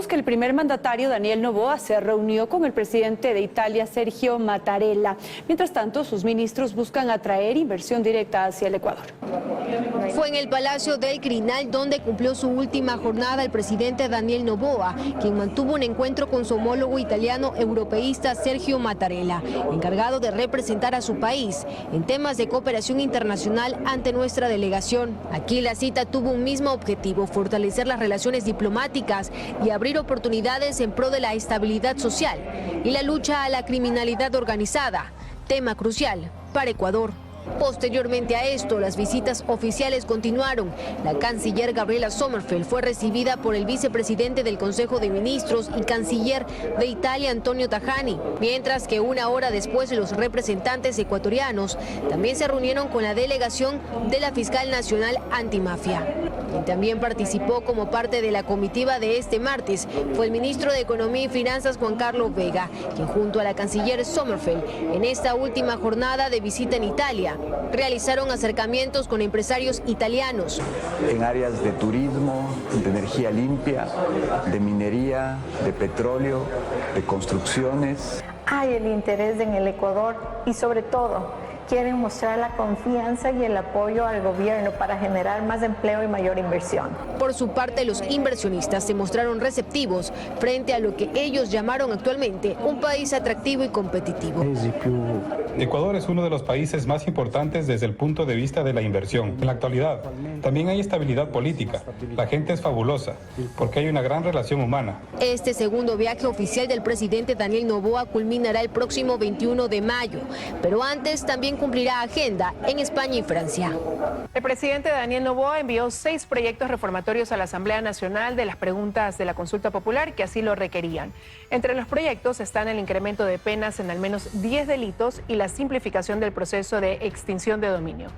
Sabemos que el primer mandatario, Daniel Noboa, se reunió con el presidente de Italia, Sergio Mattarella. Mientras tanto, sus ministros buscan atraer inversión directa hacia el Ecuador. Fue en el Palacio del Quirinal donde cumplió su última jornada el presidente Daniel Noboa, quien mantuvo un encuentro con su homólogo italiano europeísta Sergio Mattarella, encargado de representar a su país en temas de cooperación internacional ante nuestra delegación. Aquí la cita tuvo un mismo objetivo: fortalecer las relaciones diplomáticas y abrir oportunidades en pro de la estabilidad social y la lucha a la criminalidad organizada, tema crucial para Ecuador. Posteriormente a esto, las visitas oficiales continuaron. La canciller Gabriela Sommerfeld fue recibida por el vicepresidente del Consejo de Ministros y canciller de Italia, Antonio Tajani, mientras que una hora después los representantes ecuatorianos también se reunieron con la delegación de la Fiscal Nacional Antimafia. Quien también participó como parte de la comitiva de este martes fue el ministro de Economía y Finanzas, Juan Carlos Vega, quien junto a la canciller Sommerfeld, en esta última jornada de visita en Italia, realizaron acercamientos con empresarios italianos. En áreas de turismo, de energía limpia, de minería, de petróleo, de construcciones. Hay el interés en el Ecuador y sobre todo quieren mostrar la confianza y el apoyo al gobierno para generar más empleo y mayor inversión. Por su parte, los inversionistas se mostraron receptivos frente a lo que ellos llamaron actualmente un país atractivo y competitivo. Ecuador es uno de los países más importantes desde el punto de vista de la inversión. En la actualidad, también hay estabilidad política. La gente es fabulosa, porque hay una gran relación humana. Este segundo viaje oficial del presidente Daniel Noboa culminará el próximo 21 de mayo, pero antes también cumplirá agenda en España y Francia. El presidente Daniel Noboa envió 6 proyectos reformatorios a la Asamblea Nacional de las preguntas de la consulta popular que así lo requerían. Entre los proyectos están el incremento de penas en al menos 10 delitos y la simplificación del proceso de extinción de dominio.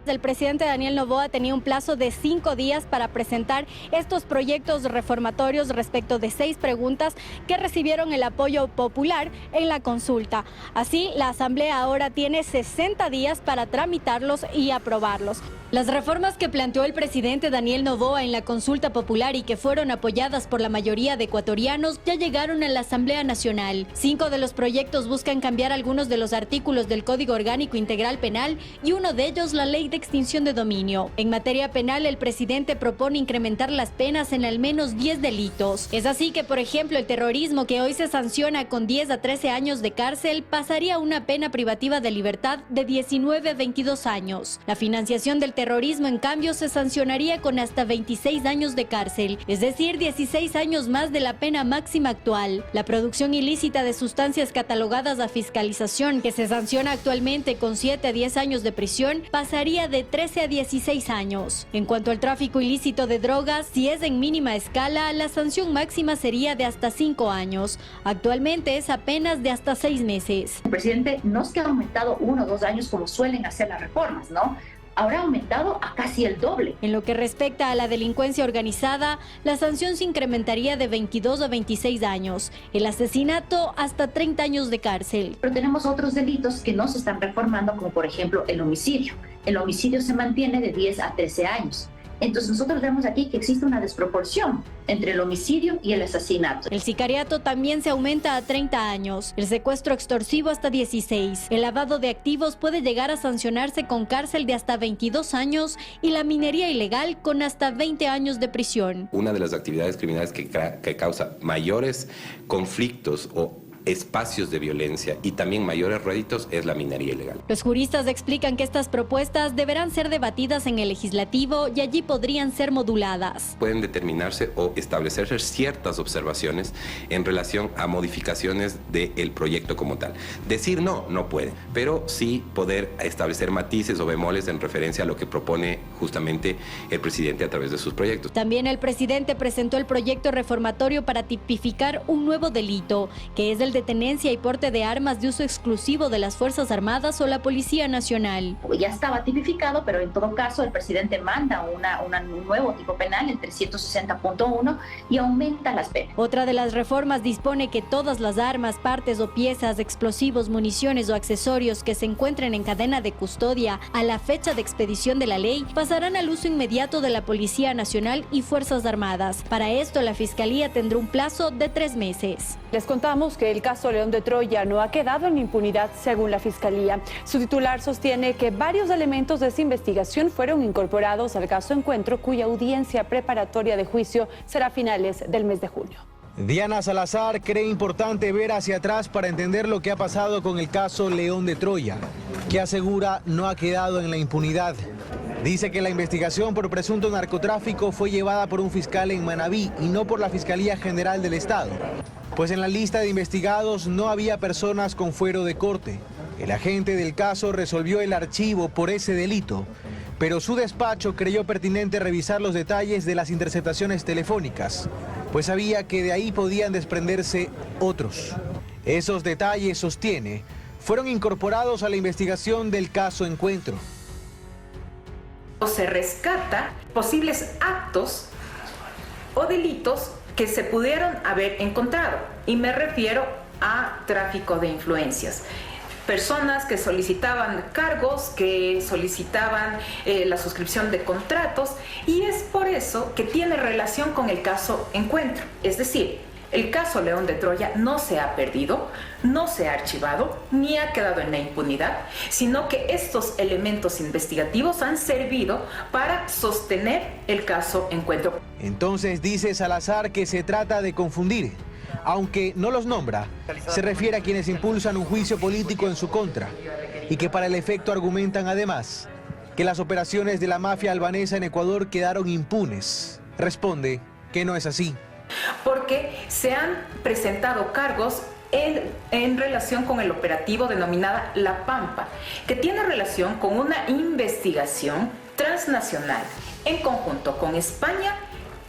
El presidente Daniel Noboa tenía un plazo de 5 días para presentar estos proyectos reformatorios respecto de 6 preguntas que recibieron el apoyo popular en la consulta. Así, la Asamblea ahora tiene 60 días para tramitarlos y aprobarlos. Las reformas que planteó el presidente Daniel Noboa en la consulta popular y que fueron apoyadas por la mayoría de ecuatorianos ya llegaron a la Asamblea Nacional. 5 de los proyectos buscan cambiar algunos de los artículos del Código Orgánico Integral Penal y uno de ellos la Ley de Extinción de Dominio. En materia penal, el presidente propone incrementar las penas en al menos 10 delitos. Es así que, por ejemplo, el terrorismo, que hoy se sanciona con 10 a 13 años de cárcel, pasaría a una pena privativa de libertad de 19 a 22 años. La financiación del terrorismo, en cambio, se sancionaría con hasta 26 años de cárcel, es decir, 16 años más de la pena máxima actual. La producción ilícita de sustancias catalogadas a fiscalización, que se sanciona actualmente con 7 a 10 años de prisión, pasaría de 13 a 16 años. En cuanto al tráfico ilícito de drogas, si es en mínima escala, la sanción máxima sería de hasta 5 años. Actualmente es apenas de hasta 6 meses. El presidente no es que ha aumentado 1 o 2 años como suelen hacer las reformas, ¿no? Ahora ha aumentado a casi el doble. En lo que respecta a la delincuencia organizada, la sanción se incrementaría de 22 a 26 años. El asesinato hasta 30 años de cárcel. Pero tenemos otros delitos que no se están reformando, como por ejemplo el homicidio. El homicidio se mantiene de 10 a 13 años. Entonces nosotros vemos aquí que existe una desproporción entre el homicidio y el asesinato. El sicariato también se aumenta a 30 años, el secuestro extorsivo hasta 16, el lavado de activos puede llegar a sancionarse con cárcel de hasta 22 años y la minería ilegal con hasta 20 años de prisión. Una de las actividades criminales que causa mayores conflictos o espacios de violencia y también mayores réditos es la minería ilegal. Los juristas explican que estas propuestas deberán ser debatidas en el legislativo y allí podrían ser moduladas. Pueden determinarse o establecerse ciertas observaciones en relación a modificaciones del proyecto como tal. Decir no puede, pero sí poder establecer matices o bemoles en referencia a lo que propone justamente el presidente a través de sus proyectos. También el presidente presentó el proyecto reformatorio para tipificar un nuevo delito, que es el ilegal de tenencia y porte de armas de uso exclusivo de las Fuerzas Armadas o la Policía Nacional. Ya estaba tipificado, pero en todo caso el presidente manda un nuevo tipo penal, el 360.1, y aumenta las penas. Otra de las reformas dispone que todas las armas, partes o piezas, explosivos, municiones o accesorios que se encuentren en cadena de custodia a la fecha de expedición de la ley pasarán al uso inmediato de la Policía Nacional y Fuerzas Armadas. Para esto, la Fiscalía tendrá un plazo de 3 meses. Les contamos que el caso León de Troya no ha quedado en impunidad según la Fiscalía. Su titular sostiene que varios elementos de esa investigación fueron incorporados al caso Encuentro, cuya audiencia preparatoria de juicio será a finales del mes de junio. Diana Salazar cree importante ver hacia atrás para entender lo que ha pasado con el caso León de Troya, que asegura no ha quedado en la impunidad. Dice que la investigación por presunto narcotráfico fue llevada por un fiscal en Manabí y no por la Fiscalía General del Estado, pues en la lista de investigados no había personas con fuero de corte. El agente del caso resolvió el archivo por ese delito, pero su despacho creyó pertinente revisar los detalles de las interceptaciones telefónicas, pues sabía que de ahí podían desprenderse otros. Esos detalles, sostiene, fueron incorporados a la investigación del caso Encuentro. Se rescata posibles actos o delitos que se pudieron haber encontrado, y me refiero a tráfico de influencias. Personas que solicitaban cargos, que solicitaban la suscripción de contratos, y es por eso que tiene relación con el caso Encuentro. Es decir, el caso León de Troya no se ha perdido, no se ha archivado, ni ha quedado en la impunidad, sino que estos elementos investigativos han servido para sostener el caso Encuentro. Entonces dice Salazar que se trata de confundir. Aunque no los nombra, se refiere a quienes impulsan un juicio político en su contra y que para el efecto argumentan además que las operaciones de la mafia albanesa en Ecuador quedaron impunes. Responde que no es así. Porque se han presentado cargos en relación con el operativo denominada La Pampa, que tiene relación con una investigación transnacional en conjunto con España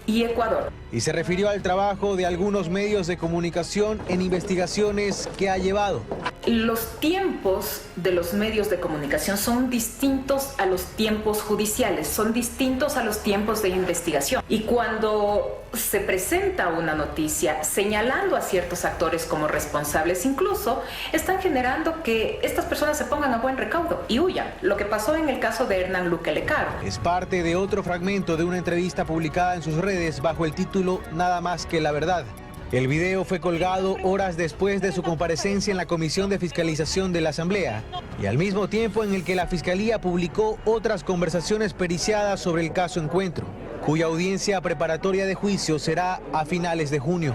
y Ecuador. Y se refirió al trabajo de algunos medios de comunicación en investigaciones que ha llevado. Los tiempos de los medios de comunicación son distintos a los tiempos judiciales, son distintos a los tiempos de investigación. Y cuando se presenta una noticia señalando a ciertos actores como responsables, incluso están generando que estas personas se pongan a buen recaudo y huyan. Lo que pasó en el caso de Hernán Luque Lecaro. Es parte de otro fragmento de una entrevista publicada en sus redes bajo el título Nada más que la verdad. El video fue colgado horas después de su comparecencia en la Comisión de Fiscalización de la Asamblea y al mismo tiempo en el que la Fiscalía publicó otras conversaciones periciadas sobre el caso Encuentro, cuya audiencia preparatoria de juicio será a finales de junio.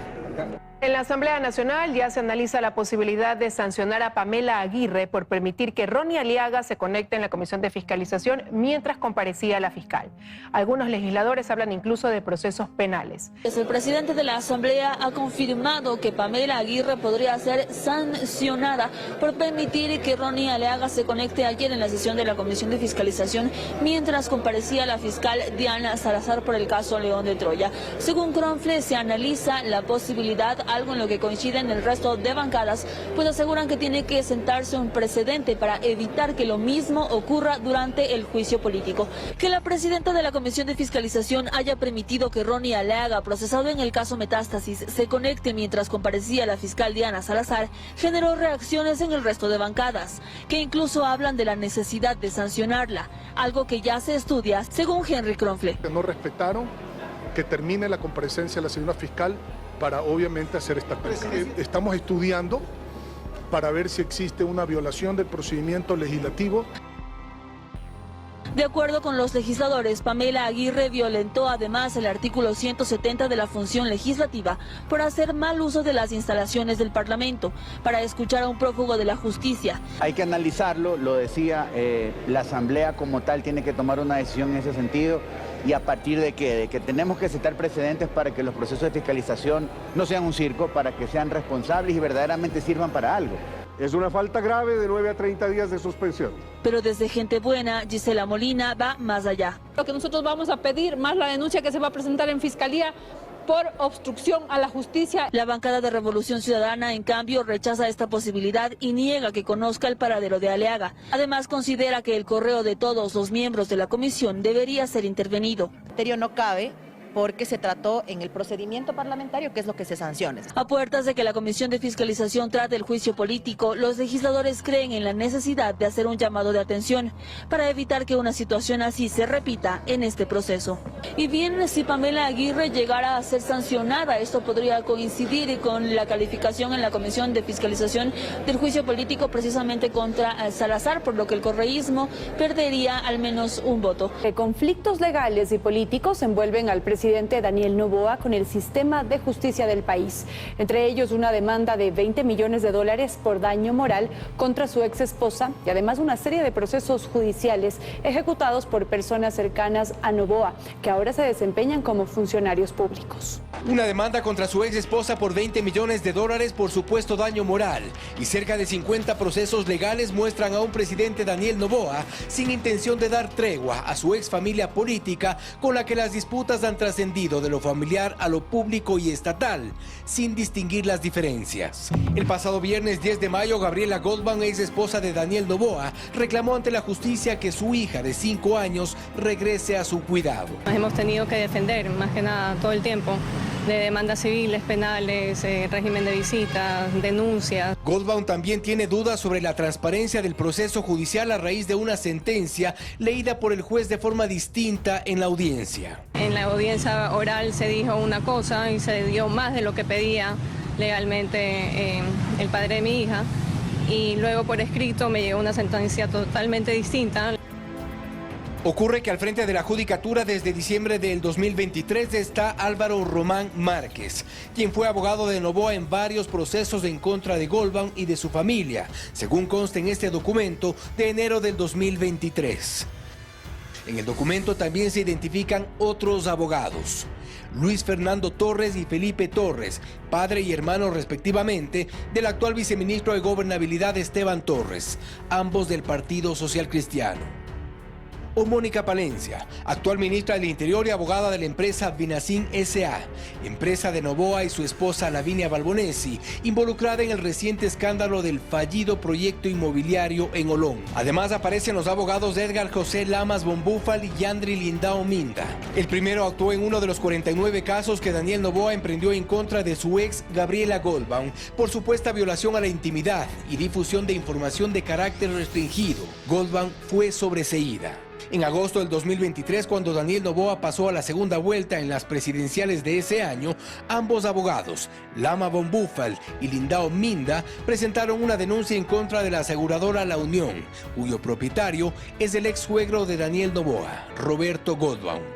En la Asamblea Nacional ya se analiza la posibilidad de sancionar a Pamela Aguirre por permitir que Ronnie Aliaga se conecte en la Comisión de Fiscalización mientras comparecía la fiscal. Algunos legisladores hablan incluso de procesos penales. El presidente de la Asamblea ha confirmado que Pamela Aguirre podría ser sancionada por permitir que Ronnie Aliaga se conecte ayer en la sesión de la Comisión de Fiscalización mientras comparecía la fiscal Diana Salazar por el caso León de Troya. Según Cronfle, se analiza la posibilidad, algo en lo que coinciden el resto de bancadas, pues aseguran que tiene que sentarse un precedente para evitar que lo mismo ocurra durante el juicio político. Que la presidenta de la Comisión de Fiscalización haya permitido que Ronnie Aliaga, procesado en el caso Metástasis, se conecte mientras comparecía la fiscal Diana Salazar, generó reacciones en el resto de bancadas, que incluso hablan de la necesidad de sancionarla, algo que ya se estudia, según Henry Cronfle. No respetaron que termine la comparecencia de la señora fiscal para obviamente hacer esta presa. Estamos estudiando para ver si existe una violación del procedimiento legislativo. De acuerdo con los legisladores, Pamela Aguirre violentó además el artículo 170 de la función legislativa por hacer mal uso de las instalaciones del Parlamento para escuchar a un prófugo de la justicia. Hay que analizarlo, lo decía, la Asamblea como tal tiene que tomar una decisión en ese sentido. ¿Y a partir de qué? De que tenemos que sentar precedentes para que los procesos de fiscalización no sean un circo, para que sean responsables y verdaderamente sirvan para algo. Es una falta grave de 9 a 30 días de suspensión. Pero desde Gente Buena, Gisela Molina va más allá. Lo que nosotros vamos a pedir, más la denuncia que se va a presentar en Fiscalía, por obstrucción a la justicia. La bancada de Revolución Ciudadana, en cambio, rechaza esta posibilidad y niega que conozca el paradero de Aliaga. Además, considera que el correo de todos los miembros de la comisión debería ser intervenido. No cabe porque se trató en el procedimiento parlamentario, que es lo que se sanciona. A puertas de que la Comisión de Fiscalización trate el juicio político, los legisladores creen en la necesidad de hacer un llamado de atención para evitar que una situación así se repita en este proceso. Y bien, si Pamela Aguirre llegara a ser sancionada, esto podría coincidir con la calificación en la Comisión de Fiscalización del juicio político precisamente contra Salazar, por lo que el correísmo perdería al menos un voto. Conflictos legales y políticos envuelven al presidente Daniel Noboa con el sistema de justicia del país. Entre ellos, una demanda de $20 millones por daño moral contra su ex esposa y además una serie de procesos judiciales ejecutados por personas cercanas a Noboa, que ahora se desempeñan como funcionarios públicos. Una demanda contra su ex esposa por $20 millones por supuesto daño moral y cerca de 50 procesos legales muestran a un presidente Daniel Noboa sin intención de dar tregua a su ex familia política, con la que las disputas han trascendido de lo familiar a lo público y estatal, sin distinguir las diferencias. El pasado viernes 10 de mayo, Gabriela Goldbaum, ex esposa de Daniel Noboa, reclamó ante la justicia que su hija de 5 años regrese a su cuidado. Hemos tenido que defender, más que nada, todo el tiempo, de demandas civiles, penales, régimen de visitas, denuncias. Goldbaum también tiene dudas sobre la transparencia del proceso judicial a raíz de una sentencia leída por el juez de forma distinta en la audiencia. En la audiencia oral se dijo una cosa y se dio más de lo que pedía legalmente el padre de mi hija, y luego por escrito me llegó una sentencia totalmente distinta. Ocurre que al frente de la judicatura desde diciembre del 2023 está Álvaro Román Márquez, quien fue abogado de Noboa en varios procesos en contra de Goldbaum y de su familia, según consta en este documento de enero del 2023. En el documento también se identifican otros abogados: Luis Fernando Torres y Felipe Torres, padre y hermano respectivamente del actual viceministro de Gobernabilidad Esteban Torres, ambos del Partido Social Cristiano. O Mónica Palencia, actual ministra del Interior y abogada de la empresa Vinacin S.A., empresa de Noboa, y su esposa Lavinia Balbonesi, involucrada en el reciente escándalo del fallido proyecto inmobiliario en Olón. Además aparecen los abogados de Edgar José Lamas Bombúfal y Yandri Lindao Minda. El primero actuó en uno de los 49 casos que Daniel Noboa emprendió en contra de su ex Gabriela Goldbaum por supuesta violación a la intimidad y difusión de información de carácter restringido. Goldbaum fue sobreseída. En agosto del 2023, cuando Daniel Noboa pasó a la segunda vuelta en las presidenciales de ese año, ambos abogados, Lama Bombúfal y Lindao Minda, presentaron una denuncia en contra de la aseguradora La Unión, cuyo propietario es el ex suegro de Daniel Noboa, Roberto Goldbaum.